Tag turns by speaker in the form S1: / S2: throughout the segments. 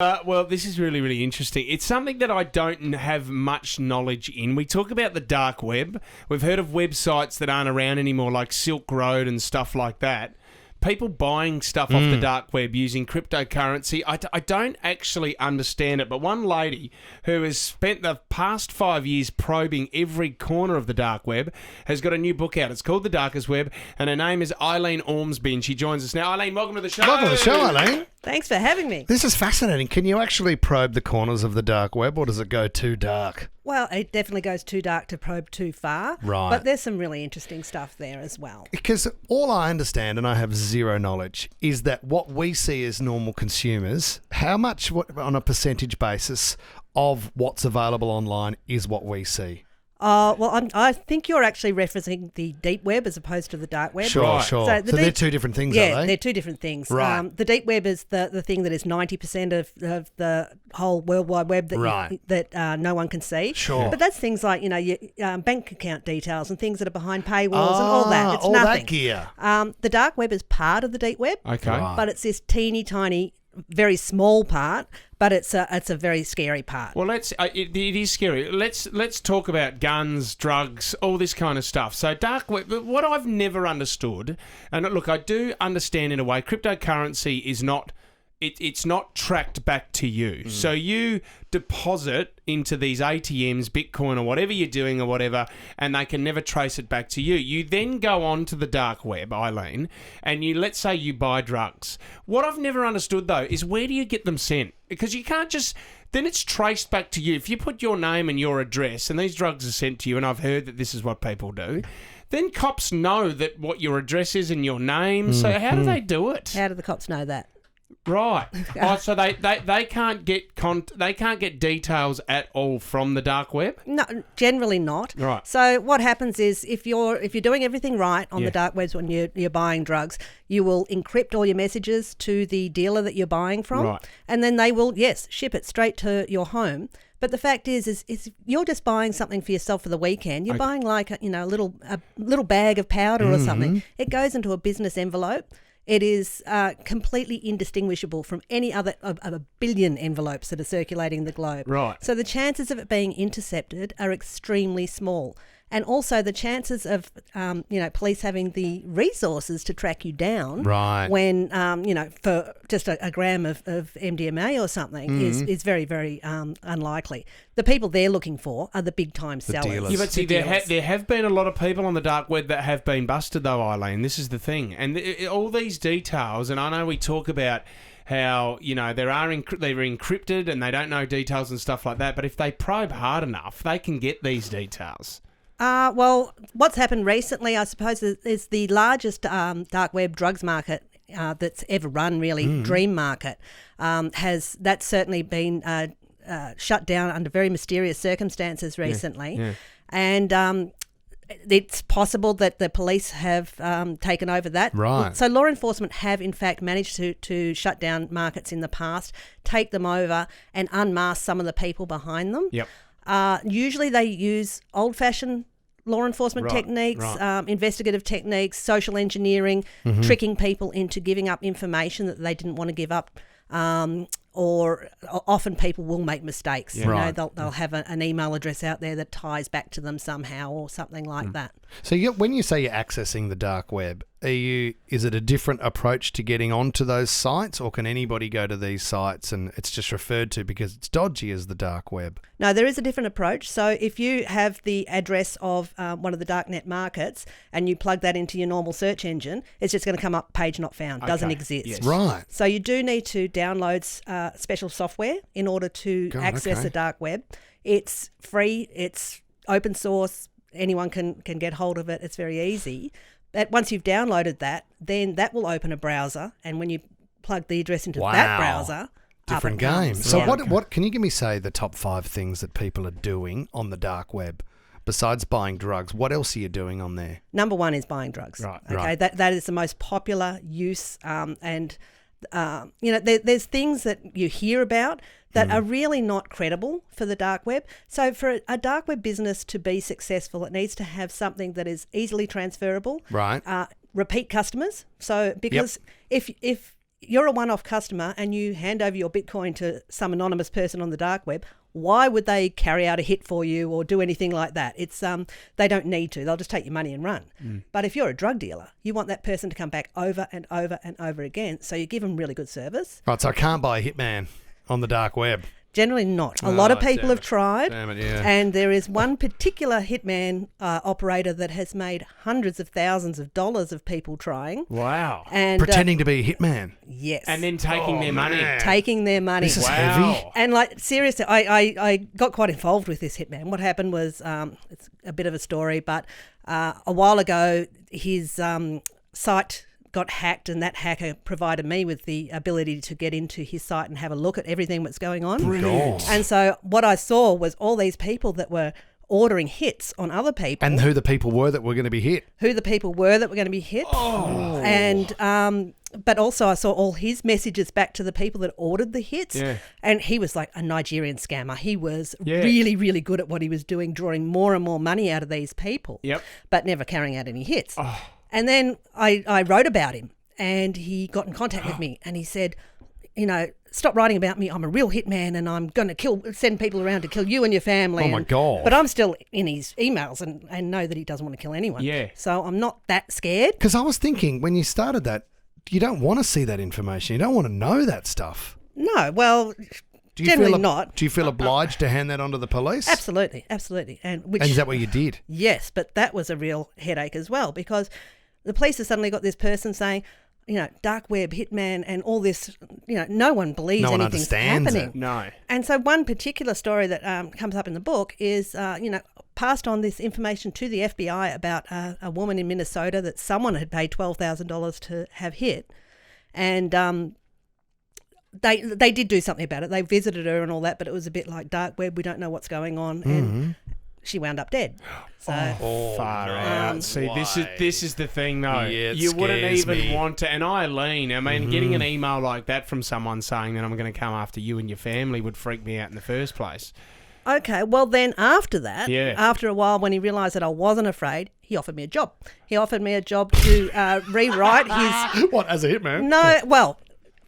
S1: Well, this is really, really interesting. It's something that I don't have much knowledge in. We talk about the dark web. We've heard of websites that aren't around anymore, like Silk Road and stuff like that. People buying stuff off the dark web using cryptocurrency. I don't actually understand it, but one lady who has spent the past 5 years probing every corner of the dark web has got a new book out. It's called The Darkest Web, and her name is Eileen Ormsby, and she joins us now. Eileen, welcome to the show.
S2: Welcome to the show, Eileen.
S3: Thanks for having me.
S2: This is fascinating. Can you actually probe the corners of the dark web, or does it go too dark?
S3: Well, it definitely goes too dark to probe too far.
S2: Right.
S3: But there's some really interesting stuff there as well.
S2: Because all I understand, and I have zero knowledge, is that what we see as normal consumers, how much on a percentage basis of what's available online is what we see?
S3: Well, I think you're actually referencing the deep web as opposed to the dark web.
S2: Sure. So they're two different things, are they?
S3: Yeah, they're two different things.
S2: Right.
S3: The deep web is the thing that is 90% of the whole World Wide Web that no one can see.
S2: Sure.
S3: But that's things like, your bank account details and things that are behind paywalls and all that. It's
S2: all
S3: nothing.
S2: that gear.
S3: The dark web is part of the deep web.
S1: Okay.
S2: Right.
S3: But it's this teeny tiny, very small part, but it's a very scary part.
S1: Well, it is scary. Let's talk about guns, drugs, all this kind of stuff. So dark web, what I've never understood, and look, I do understand in a way, cryptocurrency is not. It's not tracked back to you. So you deposit into these ATMs, Bitcoin or whatever you're doing or whatever, and they can never trace it back to you. You then go on to the dark web, Eileen, and let's say you buy drugs. What I've never understood, though, is where do you get them sent? Because you can't just... Then it's traced back to you. If you put your name and your address, and these drugs are sent to you, and I've heard that this is what people do, then cops know that what your address is and your name. So how do they do it?
S3: How do the cops know that?
S1: Right. So they can't get details at all from the dark web?
S3: No, generally not.
S1: Right.
S3: So what happens is if you're doing everything right on the dark webs when you're buying drugs, you will encrypt all your messages to the dealer that you're buying from,
S1: Right.
S3: and then they will ship it straight to your home. But the fact is you're just buying something for yourself for the weekend. You're buying like a little bag of powder or something. It goes into a business envelope. It is completely indistinguishable from any other of a billion envelopes that are circulating the globe.
S1: Right.
S3: So the chances of it being intercepted are extremely small. And also the chances of, police having the resources to track you down when, for just a gram of MDMA or something is very, very unlikely. The people they're looking for are the big-time sellers.
S2: dealers.
S1: Yeah, but see, there have been a lot of people on the dark web that have been busted, though, Eileen. This is the thing. And all these details, and I know we talk about how, they're encrypted and they don't know details and stuff like that, but if they probe hard enough, they can get these details.
S3: Well, what's happened recently, I suppose, is the largest dark web drugs market that's ever run, really, Dream Market, that's certainly been shut down under very mysterious circumstances recently. Yeah. And it's possible that the police have taken over that.
S2: Right.
S3: So law enforcement have, in fact, managed to shut down markets in the past, take them over and unmask some of the people behind them.
S1: Yep.
S3: Usually they use old-fashioned law enforcement techniques, investigative techniques, social engineering, tricking people into giving up information that they didn't want to give up. Or often people will make mistakes.
S2: Yeah.
S3: They'll have an email address out there that ties back to them somehow or something like that.
S2: So when you say you're accessing the dark web, is it a different approach to getting onto those sites, or can anybody go to these sites and it's just referred to because it's dodgy as the dark web?
S3: No, there is a different approach. So if you have the address of one of the darknet markets and you plug that into your normal search engine, it's just going to come up page not found, doesn't exist.
S1: Yes.
S2: Right.
S3: So you do need to download special software in order to access the dark web. It's free, it's open source, anyone can get hold of it, it's very easy. But once you've downloaded that, then that will open a browser, and when you plug the address into that browser,
S2: different game. So what can you give me, say, the top 5 things that people are doing on the dark web besides buying drugs? What else are you doing on there?
S3: Number 1 is buying drugs.
S1: Right.
S3: Okay,
S2: Right.
S3: That is the most popular use, there's things that you hear about that are really not credible for the dark web. So for a dark web business to be successful, it needs to have something that is easily transferable.
S2: Right.
S3: Repeat customers. So because if you're a one-off customer and you hand over your Bitcoin to some anonymous person on the dark web, why would they carry out a hit for you or do anything like that? It's they don't need to. They'll just take your money and run. But if you're a drug dealer, you want that person to come back over and over and over again. So you give them really good service.
S2: Right, so I can't buy a hitman on the dark web.
S3: Generally not. A lot of people have tried.
S2: Damn it, yeah.
S3: And there is one particular hitman operator that has made hundreds of thousands of dollars of people trying.
S1: Wow.
S3: And
S2: Pretending to be a hitman.
S3: yes.
S1: And then taking their money.
S2: man.
S3: taking their money.
S2: This is
S1: Wow.
S2: heavy.
S3: And like seriously, I got quite involved with this hitman. What happened was, it's a bit of a story, but a while ago his site got hacked, and that hacker provided me with the ability to get into his site and have a look at everything that's going on.
S2: Brilliant.
S3: And so what I saw was all these people that were ordering hits on other people.
S2: And who the people were that were going to be hit.
S3: Who the people were that were going to be hit.
S2: Oh.
S3: And but also I saw all his messages back to the people that ordered the hits.
S1: Yeah.
S3: And he was like a Nigerian scammer. He was
S1: Yeah.
S3: really, really good at what he was doing, drawing more and more money out of these people.
S1: Yep.
S3: But never carrying out any hits. And then I wrote about him, and he got in contact with me, and he said, stop writing about me. I'm a real hitman, and I'm going to send people around to kill you and your family.
S2: Oh, my God.
S3: But I'm still in his emails and know that he doesn't want to kill anyone.
S1: Yeah.
S3: So I'm not that scared.
S2: Because I was thinking when you started that, you don't want to see that information. You don't want to know that stuff.
S3: No, well,
S2: Do you
S3: generally
S2: feel
S3: not.
S2: Do you feel obliged to hand that on to the police?
S3: Absolutely, absolutely. And
S2: And is that what you did?
S3: yes, but that was a real headache as well, because the police have suddenly got this person saying, dark web, hitman, and all this, no one believes
S2: No one
S3: anything's
S2: understands
S3: happening.
S2: it.
S1: No.
S3: And so one particular story that comes up in the book is, passed on this information to the FBI about a woman in Minnesota that someone had paid $12,000 to have hit. And they did do something about it. They visited her and all that, but it was a bit like dark web. We don't know what's going on. And she wound up dead. So
S1: Far out. See, this is the thing, though.
S2: Yeah, it
S1: you wouldn't
S2: scares
S1: even
S2: me.
S1: want to. And Eileen, I mean, getting an email like that from someone saying that I'm going to come after you and your family would freak me out in the first place.
S3: okay, well then after that,
S1: Yeah.
S3: after a while when he realised that I wasn't afraid, he offered me a job. He offered me a job to rewrite his...
S2: What, as a hitman?
S3: No, well...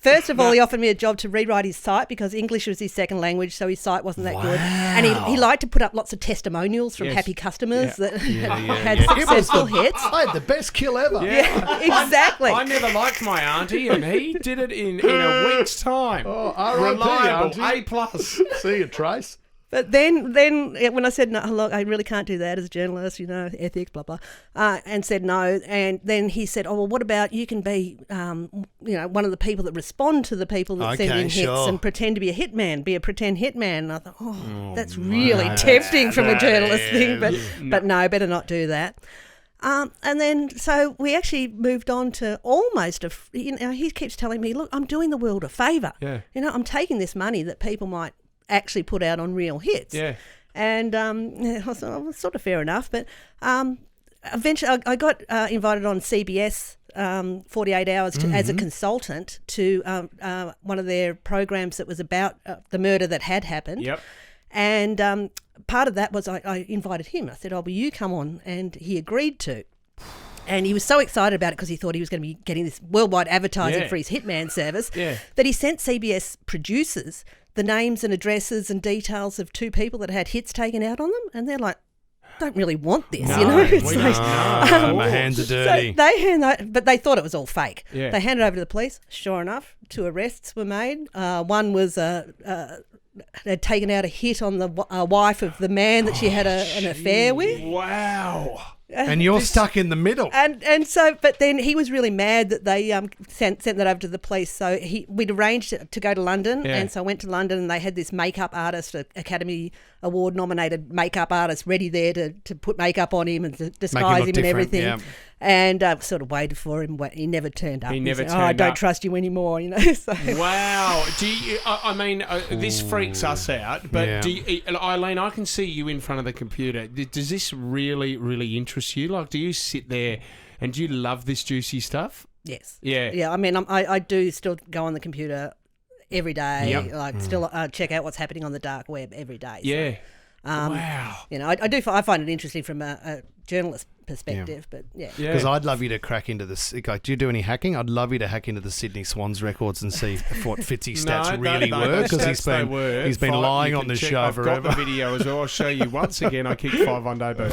S3: First of all, he offered me a job to rewrite his site because English was his second language, so his site wasn't that good. And he liked to put up lots of testimonials from
S1: Yes.
S3: happy customers that had
S2: It was
S3: successful hits.
S2: I had the best kill ever.
S3: Yeah, exactly.
S1: I never liked my auntie, and he did it in a week's time.
S2: Oh, R.I.P.
S1: Reliable,
S2: auntie.
S1: A+.
S2: See you, Trace.
S3: But then when I said, no, look, I really can't do that as a journalist, ethics, blah, blah, and said no. And then he said, oh, well, what about you can be, one of the people that respond to the people that send
S2: Okay,
S3: in hits
S2: sure.
S3: and pretend to be a hitman, be a pretend hitman. And I thought, that's really tempting from a journalist thing. But no, better not do that. And then, so we actually moved on to almost he keeps telling me, look, I'm doing the world a favour.
S1: Yeah.
S3: I'm taking this money that people might actually put out on real hits.
S1: Yeah.
S3: And I was sort of fair enough. But eventually I got invited on CBS 48 Hours as a consultant to one of their programs that was about the murder that had happened.
S1: Yep.
S3: And part of that was I invited him. I said, oh, will you come on? And he agreed to. And he was so excited about it because he thought he was going to be getting this worldwide advertising for his Hitman service that he sent CBS producers the names and addresses and details of two people that had hits taken out on them. And they're like, don't really want this, It's like,
S2: My hands are
S3: so
S2: dirty.
S3: but they thought it was all fake.
S1: Yeah.
S3: They handed it over to the police. Sure enough, 2 arrests were made. One was had taken out a hit on the wife of the man that she had an affair with.
S1: Wow.
S2: And you're stuck in the middle.
S3: And so, but then he was really mad that they sent that over to the police. So we'd arranged to go to London, and so I went to London, and they had this makeup artist, Academy Award nominated makeup artist, ready there to put makeup on him and to disguise him and
S2: different,
S3: everything.
S2: yeah.
S3: And sort of waited for him. He never turned up.
S1: He never
S3: said,
S1: turned
S3: I don't
S1: up.
S3: trust you anymore. So.
S1: Wow. Do you, I mean, this freaks us out, but
S2: Yeah.
S1: do you, Eileen, I can see you in front of the computer. Does this really, really interest you? Like, do you sit there and do you love this juicy stuff?
S3: Yes.
S1: Yeah.
S3: Yeah. I mean, I do still go on the computer every day.
S1: Yep.
S3: Like, still check out what's happening on the dark web every day. So.
S1: Yeah. Wow.
S3: I find it interesting from a journalist perspective, but yeah.
S2: Because I'd love you to crack into this. Like, do you do any hacking? I'd love you to hack into the Sydney Swans records and see what Fitzy stats really were, because he's been lying on this show forever.
S1: I've got the video as well. I'll show you once again. I kicked 5 on debut.